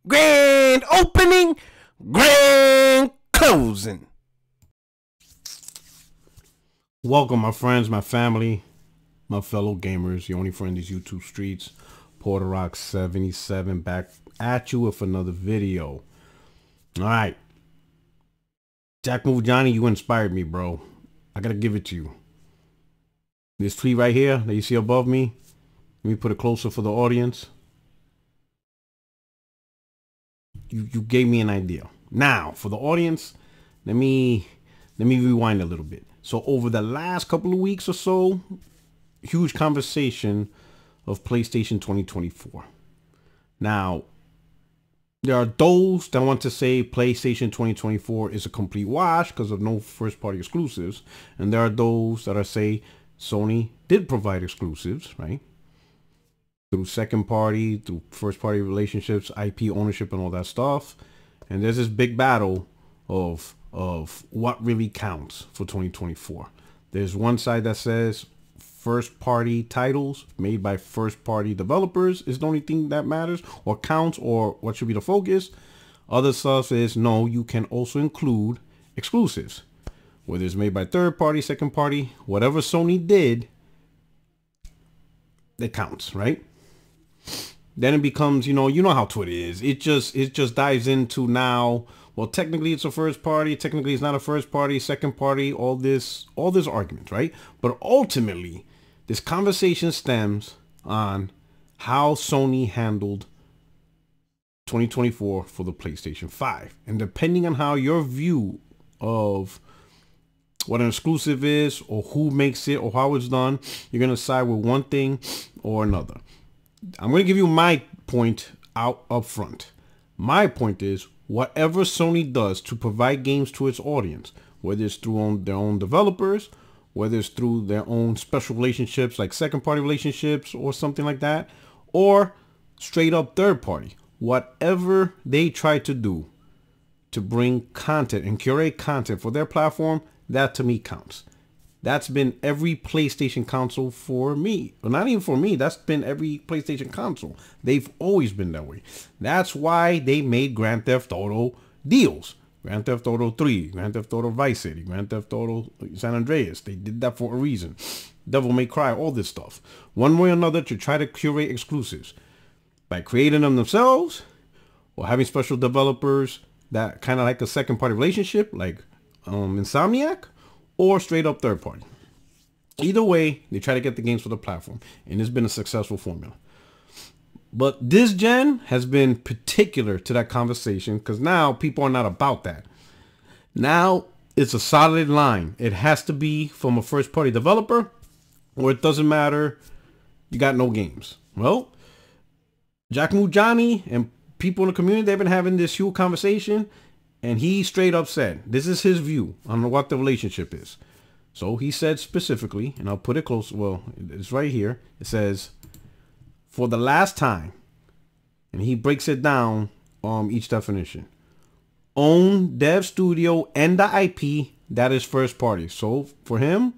Grand opening, grand closing. Welcome, my friends, my family, my fellow gamers, your only friend these YouTube streets, Puerto77 back at you with another video. All right. Jack Move Johnny, you inspired me, bro. I gotta give it to you. This tweet right here that you see above me, let me put it closer for the audience. You gave me an idea. Now, for the audience, let me rewind a little bit. So over the last couple of weeks or so, huge conversation of PlayStation 2024. Now, there are those that want to say PlayStation 2024 is a complete wash because of no first-party exclusives. And there are those that are say Sony did provide exclusives, right? Through second party, through first party relationships, IP ownership and all that stuff. And there's this big battle of what really counts for 2024. There's one side that says first party titles made by first party developers is the only thing that matters or counts or what should be the focus. Other stuff is no, you can also include exclusives, whether it's made by third party, second party, whatever Sony did, it counts, right? Then it becomes, you know how Twitter is. It just dives into now, well, technically it's a first party, technically it's not a first party, second party, all this argument, right? But ultimately, this conversation stems on how Sony handled 2024 for the PlayStation 5. And depending on how your view of what an exclusive is or who makes it or how it's done, you're going to side with one thing or another. I'm going to give you my point out up front. My point is whatever Sony does to provide games to its audience, whether it's through their own developers, whether it's through their own special relationships like second party relationships or something like that, or straight up third party, whatever they try to do to bring content and curate content for their platform, that to me counts. That's been every PlayStation console for me. Well, not even for me. That's been every PlayStation console. They've always been that way. That's why they made Grand Theft Auto deals. Grand Theft Auto 3, Grand Theft Auto Vice City, Grand Theft Auto San Andreas. They did that for a reason. Devil May Cry, all this stuff. One way or another to try to curate exclusives. By creating them themselves or having special developers that kind of like a second party relationship like Insomniac, or straight up third party. Either way, they try to get the games for the platform, and it's been a successful formula. But this gen has been particular to that conversation because now people are not about that. Now it's a solid line. It has to be from a first party developer or it doesn't matter. You got no games. Well, Jack Move Johnny and people in the community, they've been having this huge conversation. And he straight up said, this is his view on what the relationship is. So he said specifically, and I'll put it close. Well, it's right here. It says, for the last time, and he breaks it down, each definition. Own dev studio and the IP, that is first party. So for him,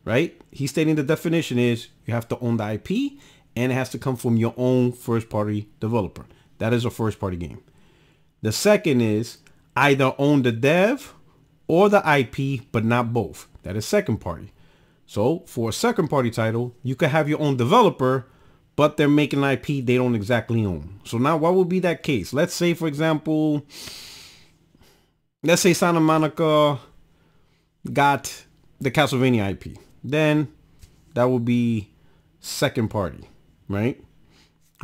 right, he's stating the definition is you have to own the IP and it has to come from your own first party developer. That is a first party game. The second is either own the dev or the IP, but not both. That is second party. So for a second party title, you could have your own developer, but they're making an IP they don't exactly own. So now what would be that case? Let's say, for example, let's say Santa Monica got the Castlevania IP. Then that would be second party, right?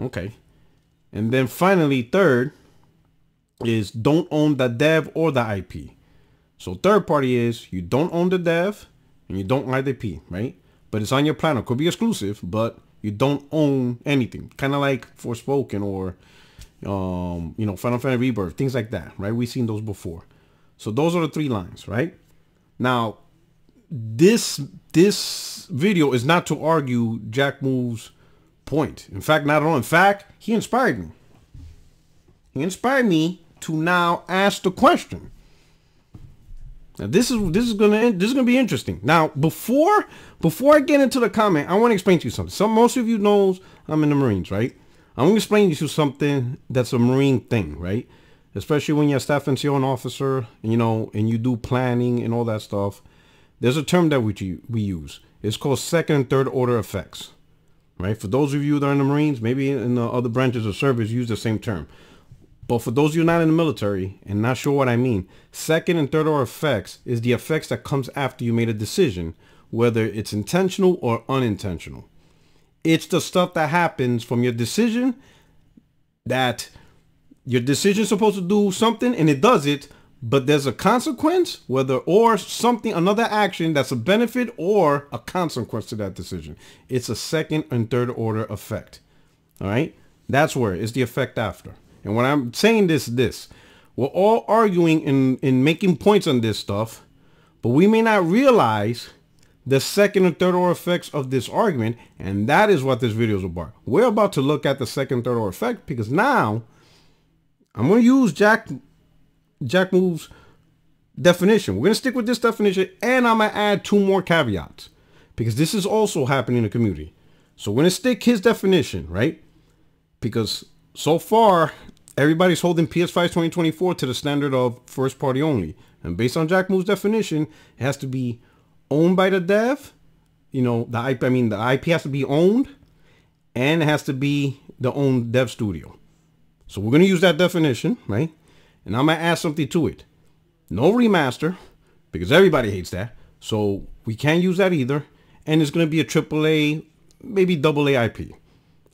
Okay. And then finally, third, is don't own the dev or the IP. So third party is you don't own the dev and you don't own the IP, right? But it's on your platform. Could be exclusive, but you don't own anything. Kind of like Forspoken or Final Fantasy Rebirth, things like that, right? We've seen those before. So those are the three lines, right? Now, this video is not to argue Jack Move's point. In fact, not at all. In fact, he inspired me. He inspired me to now ask the question. Now this is gonna be interesting. Now before I get into the comment, I want to explain to you something. Most of you knows I'm in the Marines, right? I'm going to explain to you something that's a Marine thing, right? Especially when you're a staff NCO and officer, and, you know, and you do planning and all that stuff. There's a term that we use. It's called second and third order effects, right? For those of you that are in the Marines, maybe in the other branches of service, use the same term. But for those of you not in the military and not sure what I mean, second and third order effects is the effects that comes after you made a decision, whether it's intentional or unintentional. It's the stuff that happens from your decision, that your decision is supposed to do something and it does it, but there's a consequence, whether or something, another action that's a benefit or a consequence to that decision. It's a second and third order effect. All right. That's where it's the effect after. And when I'm saying this, we're all arguing and making points on this stuff, but we may not realize the second and third order effects of this argument. And that is what this video is about. We're about to look at the second and third order effect, because now I'm going to use Jack Move's definition. We're going to stick with this definition, and I'm going to add 2 more caveats, because this is also happening in the community. So we're going to stick his definition, right? Because so far, everybody's holding PS5 2024 to the standard of first party only. And based on Jack Move's definition, it has to be owned by the dev. You know, the IP has to be owned, and it has to be the own dev studio. So we're going to use that definition, right? And I'm going to add something to it. No remaster, because everybody hates that. So we can't use that either. And it's going to be a AAA, maybe AA IP.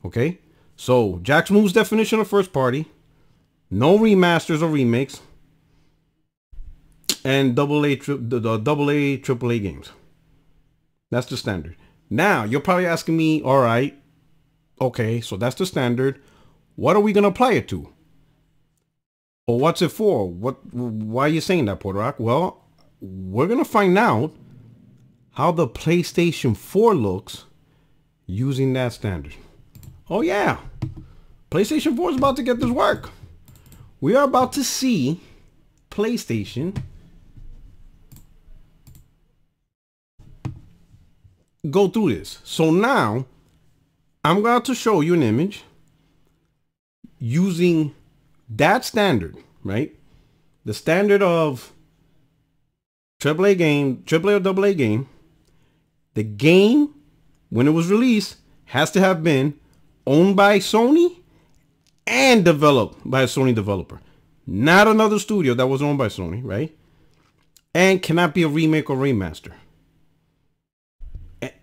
Okay? So Jack Move's definition of first party, no remasters or remakes, and AA, AAA games. That's the standard. Now, you're probably asking me, all right, okay, so that's the standard. What are we going to apply it to? Or what's it for? Why are you saying that, Puerto Rock? Well, we're going to find out how the PlayStation 4 looks using that standard. Oh yeah, PlayStation 4 is about to get this work. We are about to see PlayStation go through this. So now I'm going to show you an image using that standard, right? The standard of AAA game, AAA or AA game. The game, when it was released, has to have been owned by Sony and developed by a Sony developer, not another studio that was owned by Sony, right? And cannot be a remake or remaster.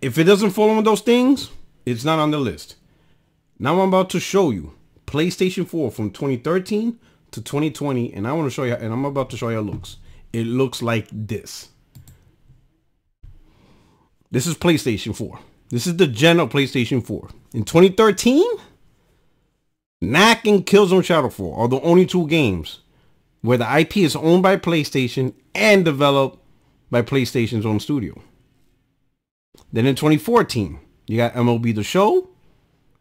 If it doesn't fall on those things, it's not on the list. Now I'm about to show you PlayStation 4 from 2013 to 2020, and I want to show you, and I'm about to show you how it looks. It looks like this. This is PlayStation 4. This is the gen of PlayStation 4. In 2013, Knack and Killzone Shadowfall are the only 2 games where the IP is owned by PlayStation and developed by PlayStation's own studio. Then in 2014, you got MLB The Show,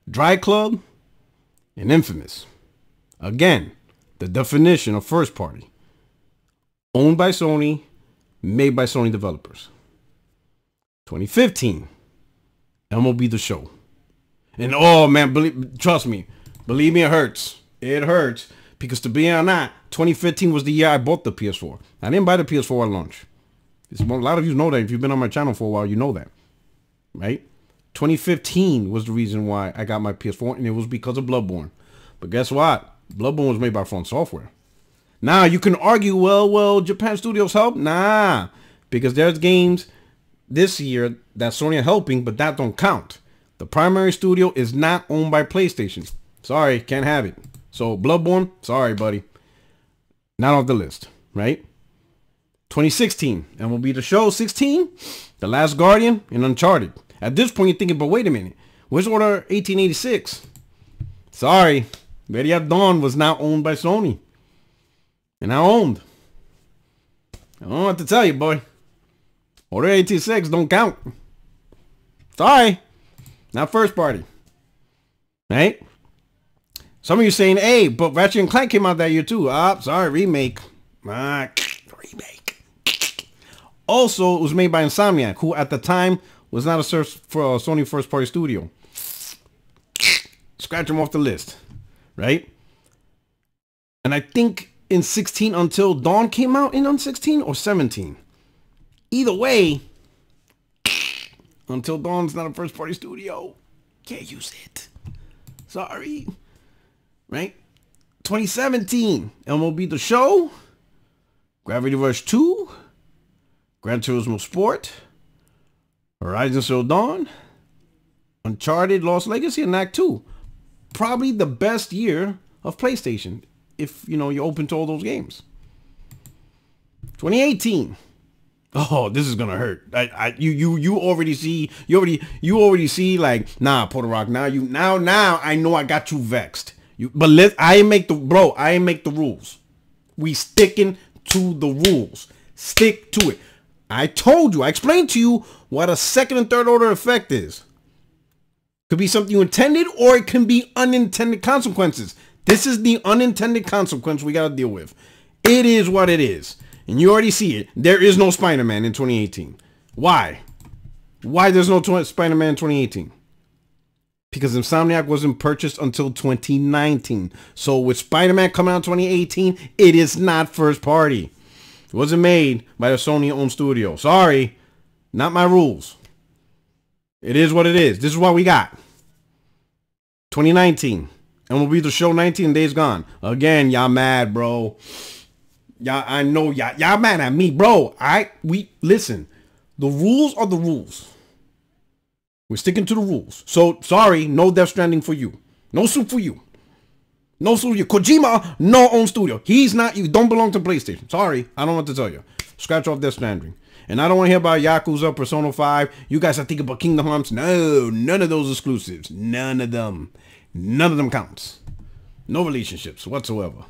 Dry Club, and Infamous. Again, the definition of first party. Owned by Sony, made by Sony developers. 2015, MLB The Show. And oh man, trust me, believe me, it hurts. It hurts. Because to be honest, 2015 was the year I bought the PS4. I didn't buy the PS4 at launch. A lot of you know that. If you've been on my channel for a while, you know that. Right? 2015 was the reason why I got my PS4, and it was because of Bloodborne. But guess what? Bloodborne was made by From Software. Now, you can argue, well, Japan Studios helped? Nah, because there's games this year that Sony are helping, but that don't count. The primary studio is not owned by PlayStation. Sorry, can't have it. So, Bloodborne, sorry, buddy. Not off the list, right? 2016, and will be the show. 16, The Last Guardian, and Uncharted. At this point, you're thinking, but wait a minute. Where's Order 1886? Sorry, Ready at Dawn was not owned by Sony. And now owned. I don't know what to tell you, boy. Order 1886 don't count. Sorry. Not first party. Right? Some of you saying, hey, but Ratchet and Clank came out that year too. Sorry, remake. Remake. Also, it was made by Insomniac, who at the time was not a Sony first party studio. Scratch them off the list, right? And I think in 16 Until Dawn came out in 16 or 17. Either way, Until Dawn's not a first party studio. Can't use it. Sorry. Right? 2017, MLB The Show, Gravity Rush 2, Gran Turismo Sport, Horizon Zero Dawn, Uncharted Lost Legacy, and Act 2. Probably the best year of PlayStation, if you know you're open to all those games. 2018. Oh, this is gonna hurt. You already see like, nah, Puerto Rock. Now I know I got you vexed. I ain't make the rules. We sticking to the rules. Stick to it. I explained to you what a second and third order effect is. Could be something you intended, or it can be unintended consequences. This is the unintended consequence we got to deal with. It is what it is. And you already see it. There is no Spider-Man in 2018. Why? Why there's no Spider-Man in 2018? Because Insomniac wasn't purchased until 2019. So with Spider-Man coming out in 2018, it is not first party. It wasn't made by the Sony-owned studio. Sorry. Not my rules. It is what it is. This is what we got. 2019. MLB The Show 19 Days Gone. Again, y'all mad, bro. Y'all, I know y'all mad at me, bro. Listen. The rules are the rules. We're sticking to the rules. So, sorry, no Death Stranding for you. No suit for you. No suit for you. Kojima, no own studio. You don't belong to PlayStation. Sorry, I don't want to tell you. Scratch off Death Stranding. And I don't want to hear about Yakuza, Persona 5. You guys are thinking about Kingdom Hearts. No, none of those exclusives. None of them. None of them counts. No relationships whatsoever.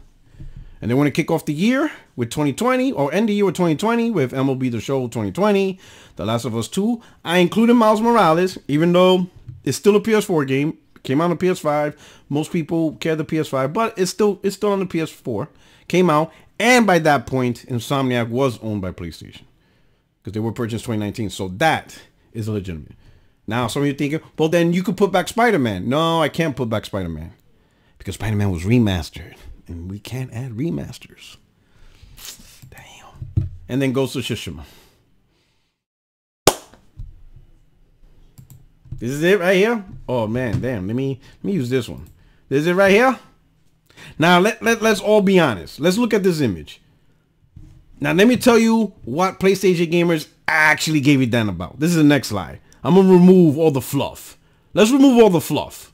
And they want to kick off the year with 2020, or end the year with 2020 with MLB The Show 2020, The Last of Us 2. I included Miles Morales, even though it's still a PS4 game. Came out on the PS5. Most people carry the PS5, but it's still on the PS4. Came out, and by that point, Insomniac was owned by PlayStation because they were purchased 2019. So that is legitimate. Now, some of you are thinking, well, then you could put back Spider-Man. No, I can't put back Spider-Man because Spider-Man was remastered. And we can't add remasters. Damn. And then Ghost of Tsushima. This is it right here? Oh man, damn. Let me use this one. This is it right here? Now let's all be honest. Let's look at this image. Now let me tell you what PlayStation gamers actually gave a damn about. This is the next slide. I'm gonna remove all the fluff. Let's remove all the fluff.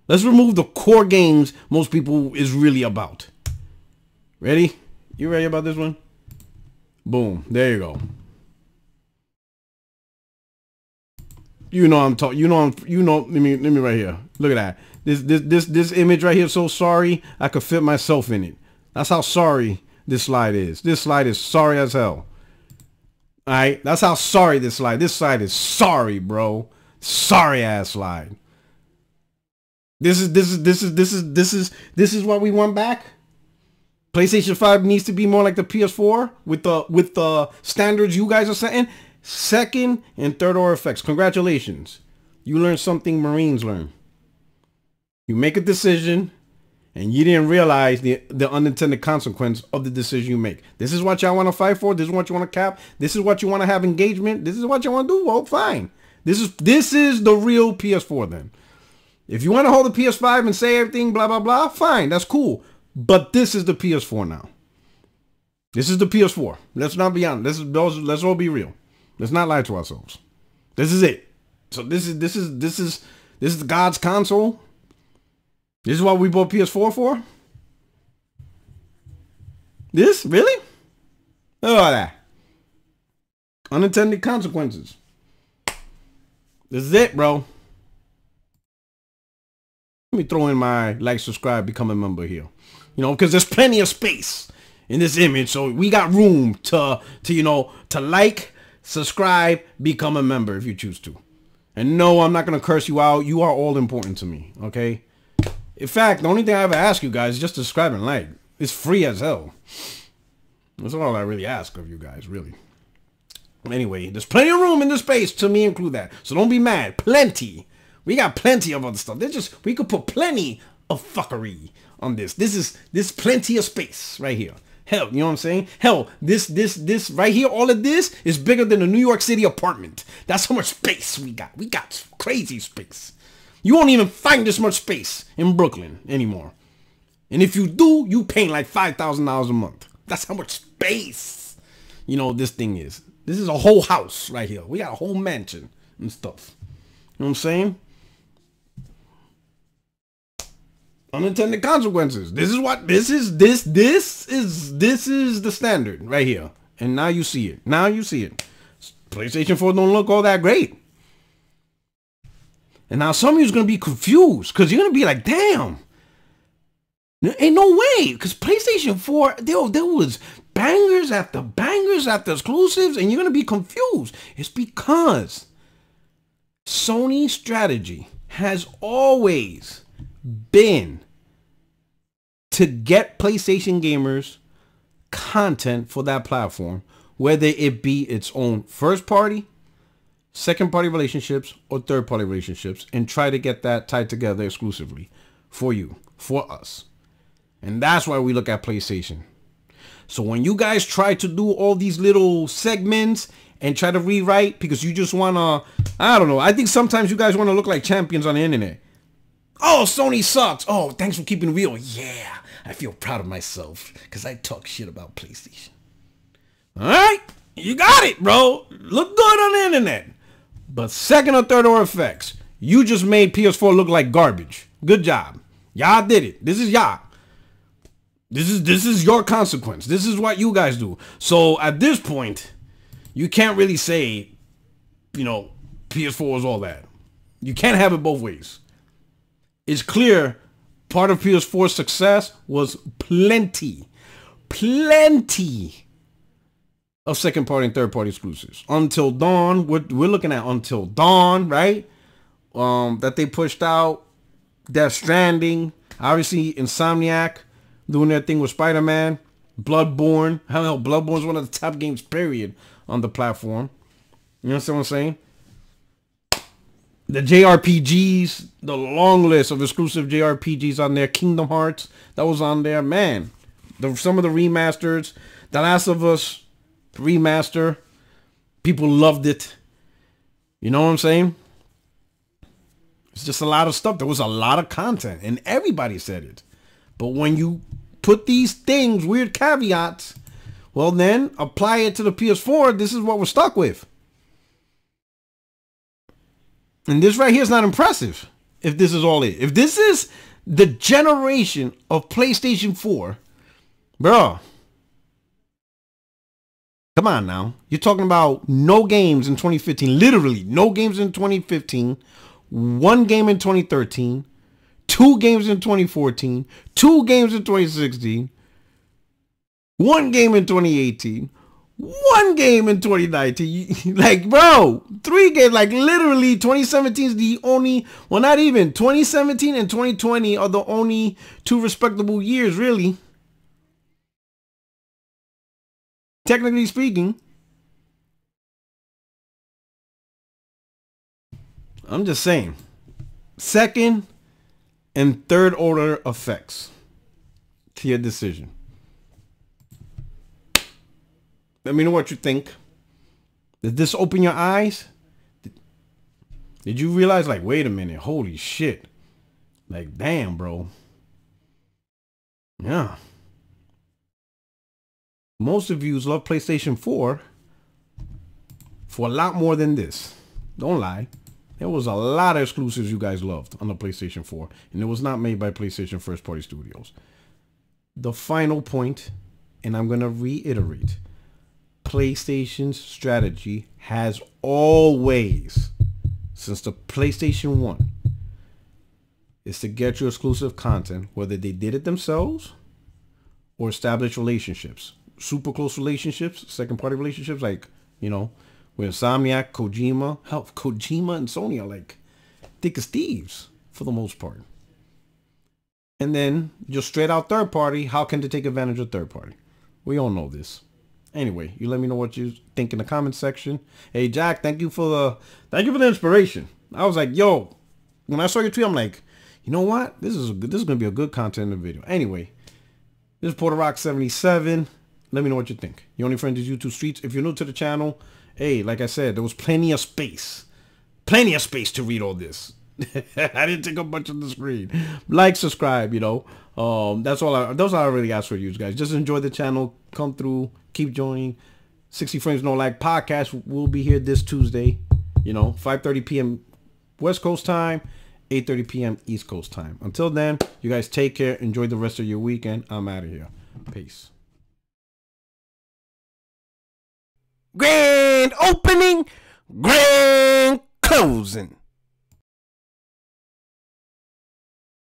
Let's remove the core games most people is really about. Ready? You ready about this one? Boom. There you go. You know I'm talking. Let me right here. Look at that. This image right here is so sorry I could fit myself in it. That's how sorry this slide is. This slide is sorry as hell. All right. That's how sorry this slide. This slide is sorry, bro. Sorry ass slide. This is what we want back. PlayStation 5 needs to be more like the PS4 with the standards you guys are setting. Second and third order effects. Congratulations. You learned something Marines learn. You make a decision and you didn't realize the unintended consequence of the decision you make. This is what y'all want to fight for. This is what you want to cap. This is what you want to have engagement. This is what you want to do. Well, fine. This is the real PS4 then. If you want to hold the PS5 and say everything, blah, blah, blah, fine. That's cool. But this is the PS4 now. This is the PS4. Let's not be honest. Let's all be real. Let's not lie to ourselves. This is it. So this is God's console. This is what we bought PS4 for. This? Really? Look at that. Unintended consequences. This is it, bro. Let me throw in my like, subscribe, become a member here. You know, because there's plenty of space in this image. So we got room to like, subscribe, become a member if you choose to. And no, I'm not going to curse you out. You are all important to me. Okay. In fact, the only thing I ever ask you guys is just to subscribe and like. It's free as hell. That's all I really ask of you guys, really. Anyway, there's plenty of room in this space to me include that. So don't be mad. Plenty. We got plenty of other stuff. We could put plenty of fuckery on this. This plenty of space right here. Hell, you know what I'm saying? Hell, this right here, all of this is bigger than a New York City apartment. That's how much space we got. We got crazy space. You won't even find this much space in Brooklyn anymore. And if you do, you paying like $5,000 a month. That's how much space, you know, this thing is. This is a whole house right here. We got a whole mansion and stuff. You know what I'm saying? Unintended consequences. This is the standard right here. And now you see it. Now you see it. PlayStation 4 don't look all that great. And now some of you's gonna be confused because you're gonna be like, damn, there ain't no way. Because PlayStation 4, there was bangers after exclusives, and you're gonna be confused. It's because Sony's strategy has always been to get PlayStation gamers content for that platform, whether it be its own first party, second party relationships, or third party relationships, and try to get that tied together exclusively for you, for us. And that's why we look at PlayStation. So when you guys try to do all these little segments and try to rewrite because you just want to, I don't know, I think sometimes you guys want to look like champions on the internet. Oh, Sony sucks. Oh, thanks for keeping it real. Yeah, I feel proud of myself because I talk shit about PlayStation. All right, you got it, bro. Look good on the internet. But second or third order effects, you just made PS4 look like garbage. Good job. Y'all did it. This is y'all. This is your consequence. This is what you guys do. So at this point, you can't really say, you know, PS4 is all that. You can't have it both ways. It's clear part of PS4's success was plenty of second party and third party exclusives. Until Dawn, we're looking at Until Dawn, right? That they pushed out. Death Stranding, obviously Insomniac doing their thing with Spider-Man, Bloodborne. Hell, Bloodborne's one of the top games, period, on the platform. You know what I'm saying? The JRPGs, the long list of exclusive JRPGs on there. Kingdom Hearts, that was on there. Man, some of the remasters. The Last of Us remaster. People loved it. You know what I'm saying? It's just a lot of stuff. There was a lot of content, and everybody said it. But when you put these things, weird caveats, well then, apply it to the PS4. This is what we're stuck with. And this right here is not impressive if this is all it. If this is the generation of PlayStation 4, bro, come on now. You're talking about no games in 2015. Literally, no games in 2015. One game in 2013. 2 games in 2014. 2 games in 2016. 1 game in 2018. 1 game in 2019. Like, bro, 3 games. Like, literally, 2017 is the only, well, not even. 2017 and 2020 are the only 2 respectable years, really. Technically speaking. I'm just saying. Second and third order effects to your decision. Let me know what you think. Did this open your eyes? Did you realize, like, wait a minute, holy shit. Like, damn, bro. Yeah. Most of you love PlayStation 4 for a lot more than this. Don't lie. There was a lot of exclusives you guys loved on the PlayStation 4, and it was not made by PlayStation First Party Studios. The final point, and I'm going to reiterate, PlayStation's strategy has always, since the PlayStation 1, is to get you exclusive content, whether they did it themselves or establish relationships. Super close relationships, second party relationships, like, you know, with Insomniac, Kojima. Hell, Kojima and Sony are like thick as thieves for the most part. And then just straight out third party, how can they take advantage of third party? We all know this. Anyway, you let me know what you think in the comment section. Hey Jack, thank you for the inspiration. I was like, yo, when I saw your tweet, I'm like, you know what? This is gonna be a good content in the video. Anyway, this is Puerto77. Let me know what you think. Your only friend is YouTube Streets. If you're new to the channel, hey, like I said, there was plenty of space to read all this. I didn't take up much of the screen. Like, subscribe, you know. That's all I really ask for you guys. Just enjoy the channel. Come through. Keep joining. 60 Frames No Lag podcast will be here this Tuesday. You know, 5:30 p.m. West Coast time, 8:30 p.m. East Coast time. Until then, you guys take care. Enjoy the rest of your weekend. I'm out of here. Peace. Grand opening, grand closing.